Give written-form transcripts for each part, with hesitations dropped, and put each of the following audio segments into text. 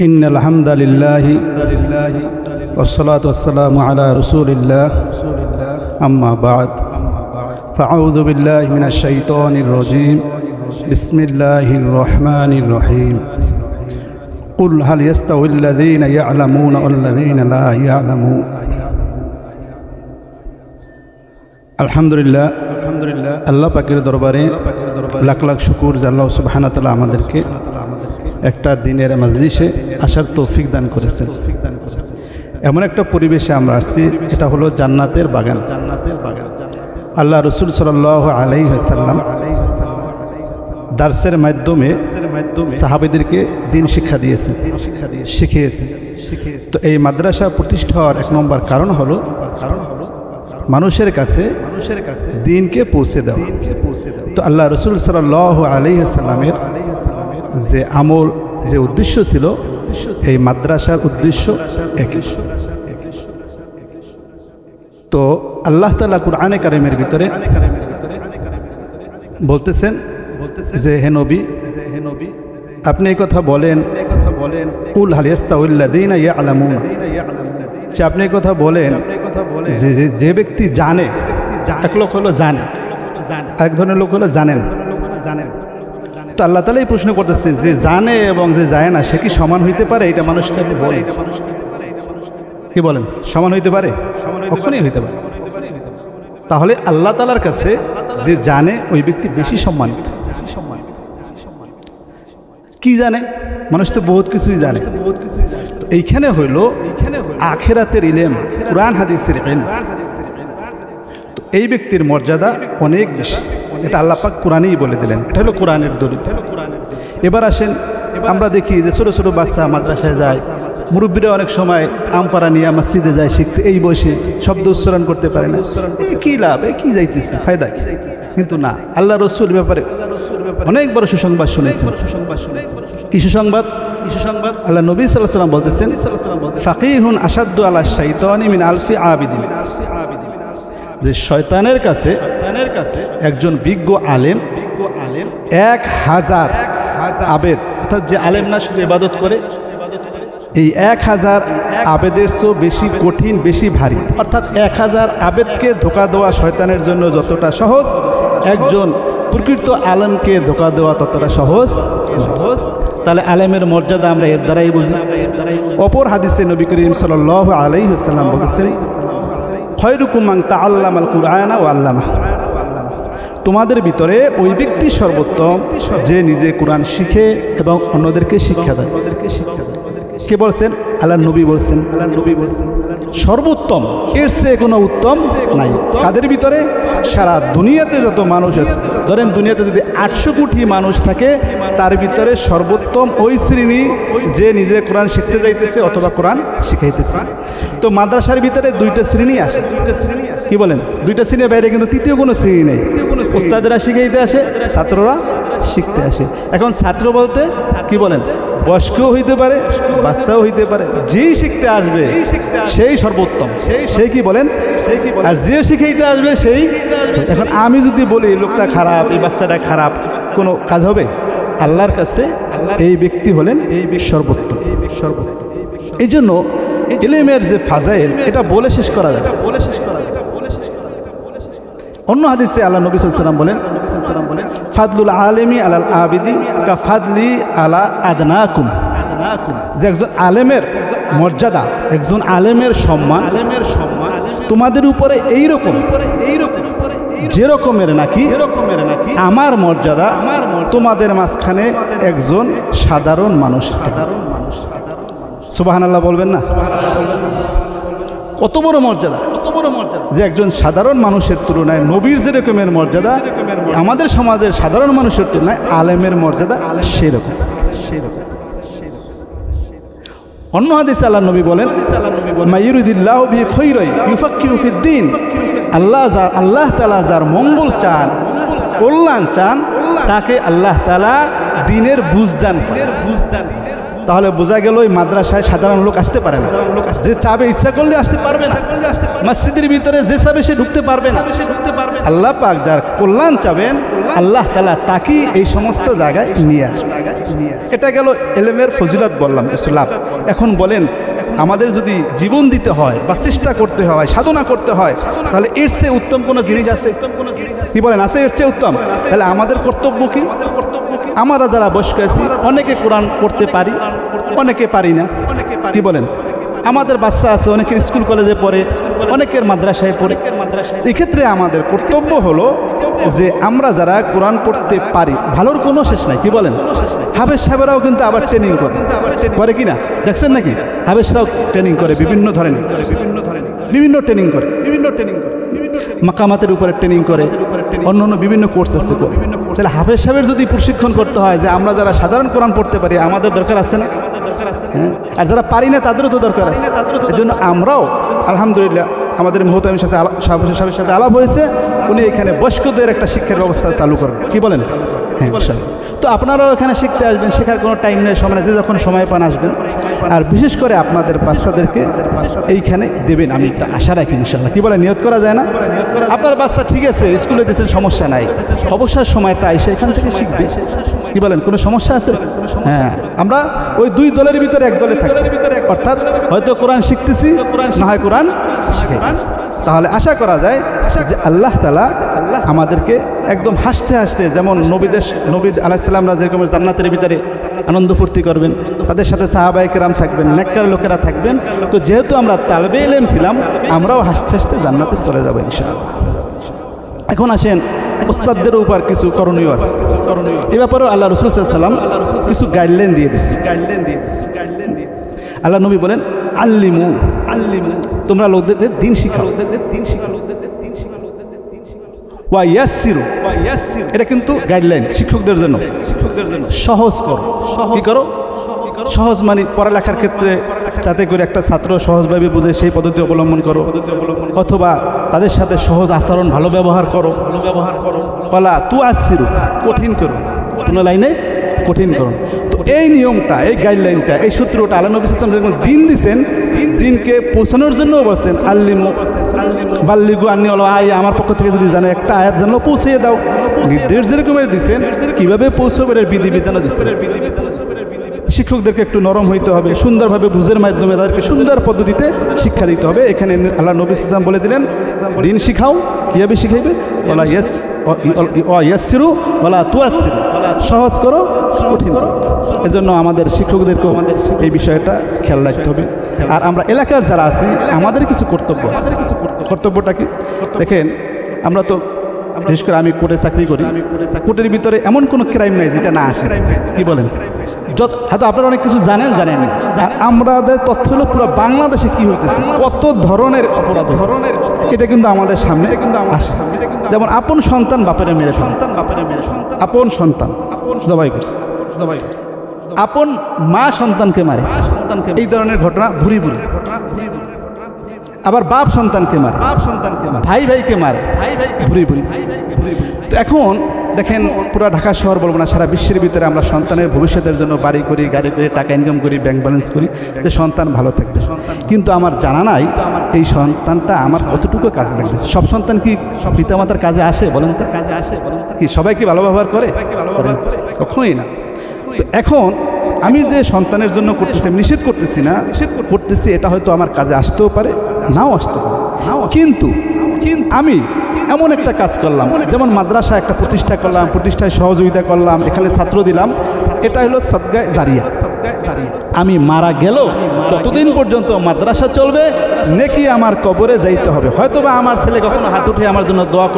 إن الحمد لله والصلاة والسلام على رسول الله أما بعد فأعوذ بالله من الشيطان الرجيم بسم الله الرحمن الرحيم قل هل يستوي الذين يعلمون والذين لا يعلمون আলহামদুলিল্লাহ আল্লাহ পাকের দরবারে লাখ লাখ শুকর যে আল্লাহ সুবহানাহু ওয়া তাআলা আমাদেরকে একটা দিনের মাজলিসে আসার তৌফিক দান করেছেন। এমন একটা পরিবেশে আমরা আসছি, এটা হলো জান্নাতের বাগান। আল্লাহ রাসূল সাল্লাল্লাহু আলাইহি ওয়াসাল্লাম দার্সের মাধ্যমে সাহাবীদেরকে দ্বীন শিক্ষা দিয়েছেন, শিখিয়েছেন। তো এই মাদ্রাসা প্রতিষ্ঠা হওয়ার এক নম্বর কারণ হলো মানুষের কাছে দ্বীনকে পৌঁছে দেওয়া। তো আল্লাহ রাসূল সাল্লাল্লাহু আলাইহি ওয়াসাল্লামের যে আমল, যে উদ্দেশ্য ছিল, এই মাদ্রাসার উদ্দেশ্য একই। তো আল্লাহ তাআলা কুরআনে কারীমের ভিতরে বলতেছেন যে হে নবী, আপনি এই কথা বলেন, কুল হাল ইয়াস্তাউল লাযীনা ইয়ালামুন, যে আপনি এই কথা বলেন যে ব্যক্তি জানে, এক লোক হলো জানে, এক ধরনের লোক হলো জানে না। তো আল্লাহ তাআলা এই প্রশ্ন করতেছেন যে জানে এবং যে জানে না সে কি সমান হইতে পারে? এটা মানুষকে আপনি বলেন, কি বলেন? সমান হইতে পারে? কখনোই হইতে পারে। তাহলে আল্লাহ তাআলার কাছে যে জানে ওই ব্যক্তি বেশি সম্মানিত। কি জানে? মানুষ তো বহুত কিছুই জানে। তো এইখানে হইল আখিরাতের ইলম, কুরআন হাদিসের ইলম। তো এই ব্যক্তির মর্যাদা অনেক বেশি, এটা আল্লাহ পাক কুরআনেই বলে দিলেন। এটা হলো কুরআনের দলিল। এবার আসেন, আমরা দেখি যে ছোটো ছোটো বাচ্চা মাদ্রাসায় যায়, মুরব্বীরা অনেক সময় আমপাড়া নিয়ে মসজিদে যায় শিখতে, এই বয়সে শব্দ উচ্চারণ করতে পারে না। কি লাভ, কি যাইতেছে, ফায়দা কি? কিন্তু না, আল্লাহ রসুল ব্যাপারে অনেক বড় সুসংবাদ শুনেছেন। কি সুসংবাদ? আল্লাহ নবী সাল্লাল্লাহু আলাইহি ওয়াসাল্লাম বলতেছেন, ফাকিহুন আশাদ্দু আলা শাইতানি মিন আলফি আবিদিন, যে শয়তানের কাছে একজন বিজ্ঞ আলেম 1000 আবেদ, অর্থাৎ যে আলেম না শুধু ইবাদত করে, এই 1000 আবেদের চেয়েও বেশি কঠিন, বেশি ভারী। অর্থাৎ 1000 আবেদকে ধোঁকা দেওয়া শয়তানের জন্য যতটা সহজ, একজন প্রকৃত আলেমকে ধোঁকা দেওয়া ততটা সহজ। তাহলে আলেমের মর্যাদা আমরা এর দ্বারাই বুঝি। অপর হাদিসে নবী করিম সাল্লাল্লাহু আলাইহি ওয়াসাল্লাম বলেছেন, খায়রুকুম মান তাআল্লামাল কুরআনা ওয়া আল্লামা, তোমাদের ভিতরে ওই ব্যক্তি সর্বোত্তম যে নিজে কোরআন শিখে এবং অন্যদেরকে শিক্ষা দেয়। কে বলছেন? আল্লাহ নবী বলছেন, সর্বোত্তম, এর চেয়ে কোনো উত্তম নাই। কাদের ভিতরে? সারা দুনিয়াতে যত মানুষ আছে, ধরেন দুনিয়াতে যদি 800 কোটি মানুষ থাকে, তার ভিতরে সর্বোত্তম ওই শ্রেণী যে নিজে কোরআন শিখতে যাইতেছে অথবা কোরআন শিখাইতেছে। তো মাদ্রাসার ভিতরে 2টা শ্রেণী আসে। কি বলেন? 2টা শ্রেণীর বাইরে কিন্তু তৃতীয় কোনো শ্রেণী নেই। উস্তাদেরা শিখাইতে আসে, ছাত্ররা শিখতে আসে। এখন ছাত্র বলতে কি বলেন? বয়স্কও হইতে পারে, বাচ্চাও হইতে পারে, যেই শিখতে আসবে সেই সর্বোত্তম, সেই কি বলেন? আর যে শিখাইতে আসবে সেই। এখন আমি যদি বলি লোকটা খারাপ, এই বাচ্চাটা খারাপ, কোনো কাজ হবে? আল্লাহর কাছে এই ব্যক্তি হলেন এই সর্বোত্তম। এই জন্য ইলমের যে ফাজাইল, এটা বলে শেষ করা যায়। অন্য হাদিসে আল্লাহ নবী সাল্লাল্লাহু আলাইহি ওয়াসাল্লাম বলেন, ফাদলুল আলিমি আলাল আবিদি কা ফাদলি আলা আদনাকুম, যে একজন আলেমের মর্যাদা, একজন আলেমের সম্মান তোমাদের উপরে এইরকম যে রকমের নাকি আমার মর্যাদা তোমাদের মাঝখানে একজন সাধারণ মানুষ। সুবহানাল্লাহ বলবেন না? কত বড় মর্যাদা, যে একজন সাধারণ মানুষের তুলনায় নবীর যে রকমের মর্যাদা, আমাদের সমাজের সাধারণ মানুষের তুলনায় আলেমের মর্যাদা সেরকম। অন্য হাদিসে আল্লাহ নবী বলেন, মাইয়ুরিদিল্লাহু বিহি খায়রান ইউফাক্কিহু ফিদ্দীন, আল্লাহ তাআলা যার মঙ্গল চান, কল্যাণ চান, তাকে আল্লাহ তাআলা দ্বীনের বুঝদান। তাহলে বোঝা গেল ওই মাদ্রাসায় সাধারণ লোক আসতে পারে না। যে চাবে ইচ্ছা করলে আসতে পারবে না, মসজিদের ভিতরে যে চাবে সে ঢুকতে পারবে না। আল্লাহ পাক যার কল্যাণ চাবেন আল্লাহ তাআলা তাকে এই সমস্ত জায়গায় নিয়ে আসবে। এটা গেল ইলমের ফজিলত বললাম, লাভ। এখন বলেন আমাদের যদি জীবন দিতে হয় বা চেষ্টা করতে হয়, সাধনা করতে হয়, তাহলে এর চেয়ে উত্তম কোনো জিনিস আছে? কি বলেন, আছে এর চেয়ে উত্তম? তাহলে আমাদের কর্তব্য কি? আমরা যারা বয়স্ক আছি অনেকে কোরআন পড়তে পারি, অনেকে পারি না। কি বলেন, আমাদের বাচ্চা আছে, অনেকের স্কুল কলেজে পড়ে, অনেকের মাদ্রাসায় পড়ে। এক্ষেত্রে আমাদের কর্তব্য হলো যে আমরা যারা কোরআন পড়তে পারি, ভালোর কোনো শেষ নাই। কি বলেন, হাফেজ সাহেবরাও কিন্তু আবার ট্রেনিং করে কিনা দেখছেন নাকি? হাফেজরাও ট্রেনিং করে বিভিন্ন ধরনের, বিভিন্ন ট্রেনিং করে, মাকামাতের উপরে ট্রেনিং করে, অন্য অন্য বিভিন্ন কোর্স আছে। তাহলে হাফেজ সাহেবের যদি প্রশিক্ষণ করতে হয় যে আমরা যারা সাধারণ কোরআন পড়তে পারি আমাদের দরকার আছে না? আর যারা পারি না তাদেরও তো দরকার আছে। এই জন্য আমরাও আলহামদুলিল্লাহ আমাদের মুহতামির সাথে সাহেবের সাথে আলাপ হয়েছে, উনি এখানে বয়স্কদের একটা শিক্ষার ব্যবস্থা চালু করবেন। কি বলেন? হ্যাঁ, তো আপনারাও এখানে শিখতে আসবেন, শেখার কোনো টাইম নেই, সময় নেই, যে যখন সময় পান আসবেন। আর বিশেষ করে আপনাদের বাচ্চাদেরকে এইখানে দেবেন, আমি একটা আশা রাখি ইনশাআল্লাহ। কি বলে, নিয়ত করা যায় না? আপনার বাচ্চা ঠিক আছে স্কুলে দিয়েছেন, সমস্যা নাই, অবসর সময়টা এসে এখান থেকে শিখবে। কি বলেন, কোনো সমস্যা আছে? হ্যাঁ, আমরা ওই দুই দলের ভিতরে এক দলে থাকি, অর্থাৎ হয়তো কোরআন শিখতেছি, না হয় কোরআন শিখে। তাহলে আশা করা যায় যে আল্লাহ তাআলা আমাদেরকে একদম হাসতে হাসতে, যেমন নবী আলাইহিস সালামরা যেরকম জান্নাতের ভিতরে আনন্দ ফুর্তি করবেন, তাদের সাথে সাহাবায়ে কেরাম থাকবেন, নেককার লোকেরা থাকবেন। তো যেহেতু আমরা তালবে ইলম ছিলাম, আমরাও হাসতে হাসতে জান্নাতে চলে যাব ইনশাআল্লাহ। এখন আসেন, উস্তাদদের উপর কিছু করণীয় আছে। এ ব্যাপারেও আল্লাহ রাসূল সাল্লাল্লাহু আলাইহি ওয়াসাল্লাম কিছু গাইডলাইন দিয়ে দিচ্ছেন। আল্লাহ নবী বলেন, আল্লিমু, তোমরা লোকদেরকে দিন শিখাও। ওয়া ইয়াসসিরু, এটা কিন্তু গাইডলাইন শিক্ষকদের জন্য। সহজ করো। কি করো? সহজ মানে পড়ালেখার ক্ষেত্রে যাতে করে একটা ছাত্র সহজভাবে বুঝে সেই পদ্ধতি অবলম্বন করো, অথবা তাদের সাথে সহজ আচরণ, ভালো ব্যবহার করো। ওয়ালা তুআসসিরু, কঠিন করো, কোনো লাইনে কঠিন করো। তো এই নিয়মটা, এই গাইডলাইনটা, এই সূত্রটা আল্লাহ নবী সাল্লাল্লাহু আলাইহি ওয়াসাল্লাম দিন দিয়েছেন, দিনকে পৌঁছানোর জন্য বলছেন, আল্লিমু বাল্লিগু আন্নি ওয়ালাউ আয়া, আমার পক্ষ থেকে যদি জানো একটা আয়াত জানলো পৌঁছে দাও। নির্দেশ যেরকমের দিচ্ছেন, কিভাবে পৌঁছবে এর বিধিবিধানও দিচ্ছেন। শিক্ষকদেরকে একটু নরম হইতে হবে, সুন্দরভাবে বুঝের মাধ্যমে তাদেরকে সুন্দর পদ্ধতিতে শিক্ষা দিতে হবে। এখানে আল্লাহ নবী সাল্লাল্লাহু আলাইহি ওয়াসাল্লাম বলে দিলেন, দিন শিখাও। কীভাবে শিখাইবে? ওয়ালা ইয়াসসিরু ওয়ালা তুআসসিরু, সহজ করো, কঠিন করো। এজন্য আমাদের শিক্ষকদেরকেও এই বিষয়টা খেয়াল রাখতে হবে। আর আমরা এলাকার যারা আছি আমাদের কিছু কর্তব্য আছে। কর্তব্যটা কি দেখেন, আমরা তো বিশেষ করে আমি কোর্টে চাকরি করি, কোর্টের ভিতরে এমন কোনো ক্রাইম নেই যেটা না আসে। কি বলেন, হয়তো আপনারা অনেক কিছু জানেন। আর আমাদের তথ্য হলো পুরো বাংলাদেশে কি হইতেছে, কত ধরনের অপরাধ, এটা কিন্তু আমাদের সামনে আসে। যেমন আপন সন্তান বাপের মেরে সন্তান, আপন সন্তান জবাই করছে, আপন মা সন্তানকে মারে, এই ধরনের ঘটনা ভুরি ভুরি। আবার বাপ সন্তানকে মারে, ভাই ভাইকে মারে, ভুরি ভুরি। এখন দেখেন, পুরো ঢাকা শহর বলবো না, সারা বিশ্বের ভিতরে আমরা সন্তানের ভবিষ্যতের জন্য বাড়ি করি, গাড়ি করি, টাকা ইনকাম করি, ব্যাংক ব্যালেন্স করি যে সন্তান ভালো থাকবে। কিন্তু আমার জানা নাই এই সন্তানটা আমার কতটুকু কাজে লাগবে। সব সন্তান কি সব পিতামাতার কাজে আসে? বলেন তো, কাজে আসে? কি সবাই কি ভালো ব্যবহার করে? কখনোই না। তো এখন আমি যে সন্তানের জন্য করতেছি, নিষেধ করতেছি না, করতেছি, এটা হয়তো আমার কাজে আসতেও পারে, নাও আসতে পারে। কিন্তু আমি এমন একটা কাজ করলাম, যেমন মাদ্রাসা একটা প্রতিষ্ঠা করলাম, প্রতিষ্ঠায় সহযোগিতা করলাম, এখানে ছাত্র দিলাম, এটা হলো সদকায়ে জারিয়া। আমি মারা গেল যতদিন পর্যন্ত মাদ্রাসা চলবে, নেকি আমার কবরে যাইতে হবে। হয়তোবা আমার ছেলে কখনো হাত উঠে আমার জন্য দোয়া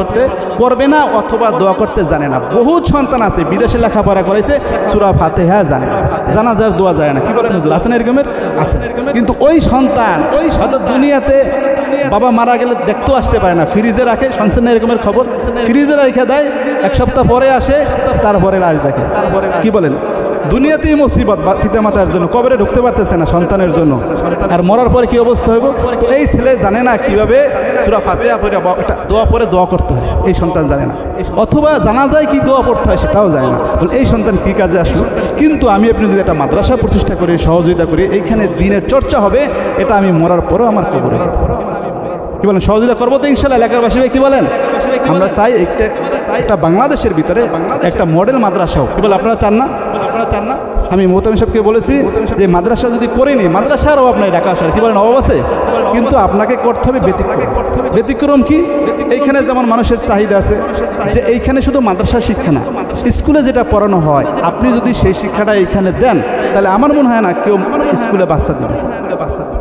করবে না, অথবা দোয়া করতে জানে না। বহু সন্তান আছে বিদেশে লেখাপড়া করেছে, সূরা ফাতিহা জানে না, জানাজার দোয়া যায় না। কি বলেন হুজুর, আছেন এরকমের? আছে। কিন্তু ওই সন্তান হয়তো দুনিয়াতে বাবা মারা গেলে দেখতেও আসতে পারে না, ফ্রিজে রাখে, শুনছেন না এরকমের খবর? ফ্রিজে রেখে দেয়, এক সপ্তাহ পরে আসে, তারপরে লাশ দেখে। কি বলেন? দুনিয়াতেই মুসিবত পিতামাতার জন্য, কবরে ঢুকতে পারতেছে না সন্তানের জন্য, আর মরার পরে কি অবস্থা হইব? তো এই ছেলে জানে না কিভাবে সূরা ফাতিহা পড়ে একটা দোয়া পরে দোয়া করতে হয়, এই সন্তান জানে না। অথবা জানা যায় কি দোয়া পড়তে হয় সেটাও জানে না। এই সন্তান কি কাজে আসলো? কিন্তু আমি আপনি যদি একটা মাদ্রাসা প্রতিষ্ঠা করি, সহযোগিতা করি, এইখানে দিনের চর্চা হবে, এটা আমি মরার পরেও আমার কবরে কি বলেন সহযোগিতা করবো তো ইনশাল্লাহ। এলাকাবাসী কি বলেন? আমরা চাই একটা বাংলাদেশের ভিতরে একটা মডেল মাদ্রাসা হোক। কি বলে আপনারা চান না? আমি মোহতামিম সাহেবকে বলেছি যে মাদ্রাসা যদি করিনি, মাদ্রাসার অভাব নাই ঢাকা শহরে, কি বলেন অভাব আছে, কিন্তু আপনাকে করতে হবে ব্যতিক্রম। ব্যতিক্রম কি? এইখানে যেমন মানুষের চাহিদা আছে যে এইখানে শুধু মাদ্রাসার শিক্ষা না, স্কুলে যেটা পড়ানো হয় আপনি যদি সেই শিক্ষাটা এইখানে দেন, তাহলে আমার মনে হয় না কেউ স্কুলে বাচ্চা দেবে।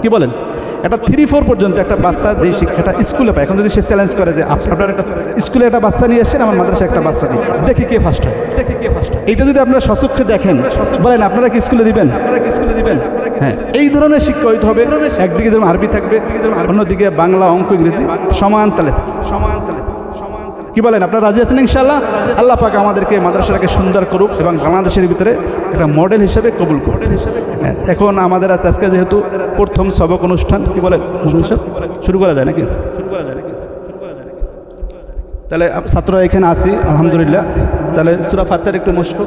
কি বলেন? একটা 3-4 পর্যন্ত একটা বাচ্চার যেই শিক্ষাটা স্কুলে পায়, এখন যদি সে চ্যালেঞ্জ করে যে আপনার একটা স্কুলে একটা বাচ্চা নিয়ে আসেন, আমার মাদ্রাসায় একটা বাচ্চা দিই, দেখি কে ফার্স্ট হয়। এইটা যদি আপনারা সচক্ষে দেখেন, বলেন আপনারা কি স্কুলে দিবেন? হ্যাঁ, এই ধরনের শিক্ষা হইতে হবে। একদিকে যেমন আরবি থাকবে, অন্যদিকে বাংলা, অঙ্ক, ইংরেজি সমান তালে থাকবে। কি বলেন? আপনারা রাজি আছেন ইনশাআল্লাহ? আল্লাহ পাক আমাদেরকে মাদ্রাসাটাকে সুন্দর করুক এবং বাংলাদেশের ভিতরে একটা মডেল হিসেবে কবুল করুক। এখন আমাদের আছে আজকে যেহেতু প্রথম সবক অনুষ্ঠান, কি বলেন শুরু করা যায় নাকি? তাহলে ছাত্ররা এখানে আসি আলহামদুলিল্লাহ। তাহলে সূরা ফাতিহার একটু মশক।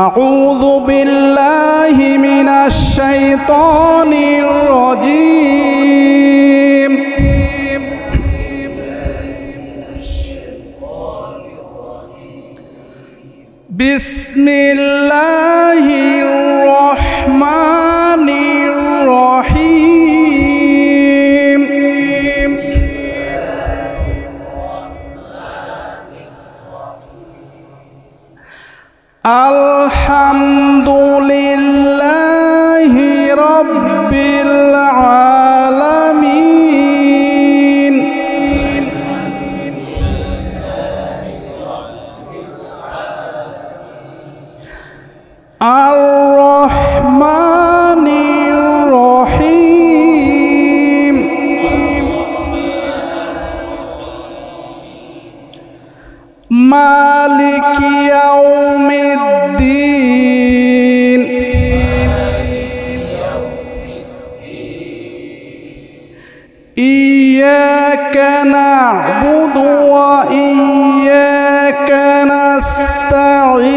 আউযু বিল্লাহি মিনাশ শাইতানির রাজীম। বিসমিল্লাহির রহমানির রহিম। আলহামদুলিল্লাহি রাব্বিল আলামিন। আর-রহমানির রহিম। মালিকি ইয়াউমিদ্দিন। ইয়্যাকা না'বুদু ওয়া ইয়্যাকা নাস্তাঈন।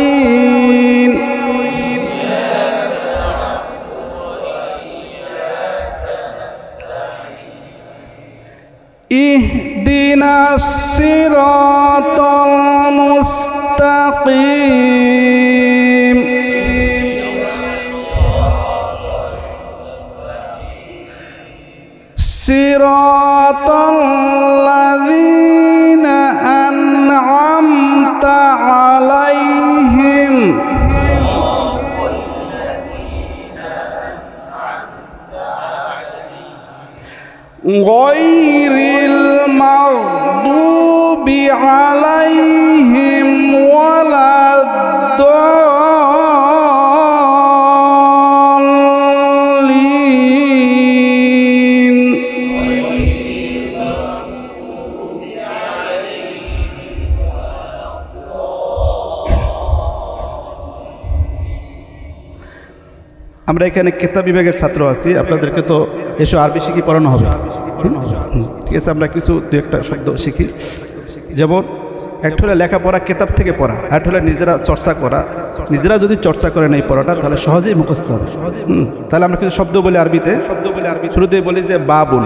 ইহদিনাস সিরাতাল মুস্তাকিম। সিরাতাল্লাযীনা আন'আমতা আলাইহিম গায়রিল মাগদুবি আলাইহিম ওয়ালাদ-দাল্লিন। আমরা এখানে কিতাব বিভাগের ছাত্র আছি, আপনাদেরকে তো এসো আরবি শিখি পড়ানো হবে, ঠিক আছে? আমরা কিছু দু একটা শব্দ শিখি। যেমন একটা হলে লেখাপড়া কিতাব থেকে পড়া, আর হলে নিজেরা চর্চা করা। নিজেরা যদি চর্চা করেন এই পড়াটা, তাহলে সহজেই মুখস্থ হবে। তাহলে আমরা কিছু শব্দ বলি আরবিতে। শুরুতেই বলি যে বাবুন,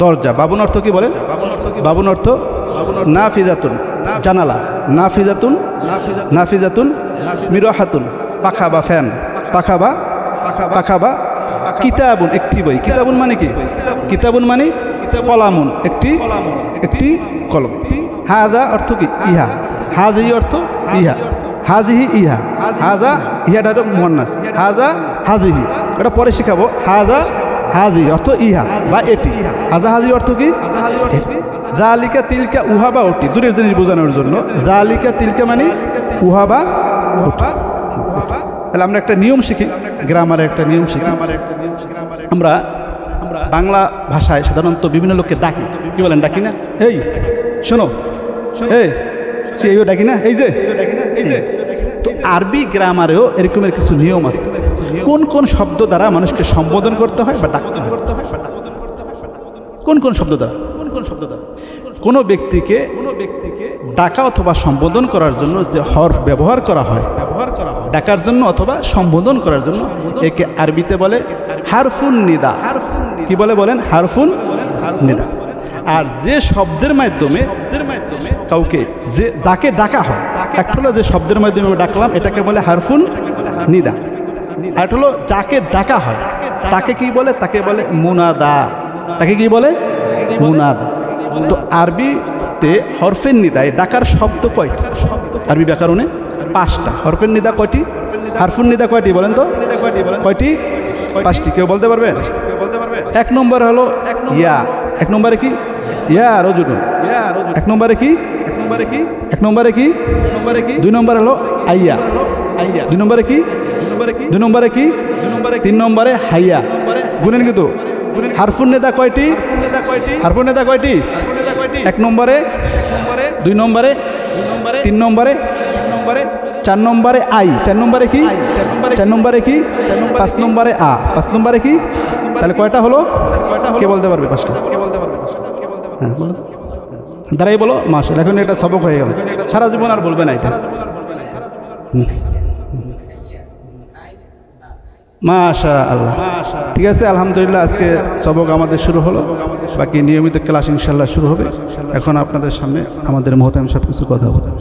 দরজা। বাবুন অর্থ কি বলেন? বাবুন অর্থ নাফিজাতুন, জানালা। নাফিজাতুন মিরাহাতুন, পাখা বা ফ্যান। পাখা বা কিতাবুন, একটি বই। কিতাবুন মানে কি? কিতাবুন মানে কলামুন, একটি কলম। হাযা অর্থ কি? ইহা। হাযিহি অর্থ ইহা। হাযিহি ইহা। হাযা ইহাটা হলো মুয়ান্নাস। হাযা হাযিহি, এটা পরে শিখাবো। হাযা হাযিহি অর্থ ইহা বা এটি। হাযা হাযিহি অর্থ কি? যালিকা তিলকা, উহা বা ওটি। দূরের জিনিস বোঝানোর জন্য যালিকা তিলকা মানে উহা বা ওটা। তাহলে আমরা একটা নিয়ম শিখি, গ্রামারের একটা নিয়ম শিখি। আমরা বাংলা ভাষায় সাধারণত বিভিন্ন লোককে ডাকি, কি বলেন? ডাকি না? এই শোনো, এই ডাকছি, এই ডাকি না, এই যে। তো আরবি গ্রামারেও এরকমের কিছু নিয়ম আছে, কোন কোন শব্দ দ্বারা মানুষকে সম্বোধন করতে হয় বা ডাকতে হয়, কোন কোন শব্দ দ্বারা কোনো ব্যক্তিকে ডাকা অথবা সম্বোধন করার জন্য যে হরফ ব্যবহার করা হয় ডাকার জন্য অথবা সম্বোধন করার জন্য, একে আরবিতে বলে হারফুন নিদা। কি বলে বলেন? হারফুন নিদা। আর যে শব্দের মাধ্যমে কাউকে যাকে ডাকা হয়, একটা হলো যে শব্দের মাধ্যমে ডাকলাম, এটাকে বলে হারফুন নিদা। আর একটা হলো যাকে ডাকা হয় তাকে কি বলে? তাকে বলে মুনাদা। তাকে কি বলে? মুনাদা। তো আরবিতে হরফের নিদায় ডাকার শব্দ কয়টি? আরবি ব্যাকরণে 5টা। হরফের নিদা কয়টি? হারফুন নিদা কয়টি বলেন তো? কয়টি? 5টি। কেউ বলতে পারবেন? 1 নম্বর হলো ইয়া। 1 নম্বরে কি? ইয়া রজুলুন। 1 নম্বরে কি? 1 নম্বরে কি? 2 নম্বর হলো আইয়া। 2 নম্বরে কি? 2 নম্বরে কি? 3 নম্বরে হাইয়া। গুনেন কিন্তু হারফুন নিদা কয়টি? হারফুন নিদা কয়টি? 1 নম্বরে, 2 নম্বরে, 3 নম্বরে, 4 নম্বরে আই। 4 নম্বরে কি? 4 নম্বরে কি? 5 নম্বরে আ। 5 নম্বরে কি? তাহলে কয়টা হলো? কে বলতে পারবে? 5টা। হ্যাঁ বলো, দাঁড়াই বলো। মাশাআল্লাহ, এখন এটা সবক হয়ে গেল, সারা জীবন আর বলবে না এটা। মাশাআল্লাহ, ঠিক আছে, আলহামদুলিল্লাহ। আজকে সবক আমাদের শুরু হলো, বাকি নিয়মিত ক্লাস ইনশাআল্লাহ শুরু হবে। এখন আপনাদের সামনে আমাদের মুহতামিম সাহেব কিছু কথা বলবেন।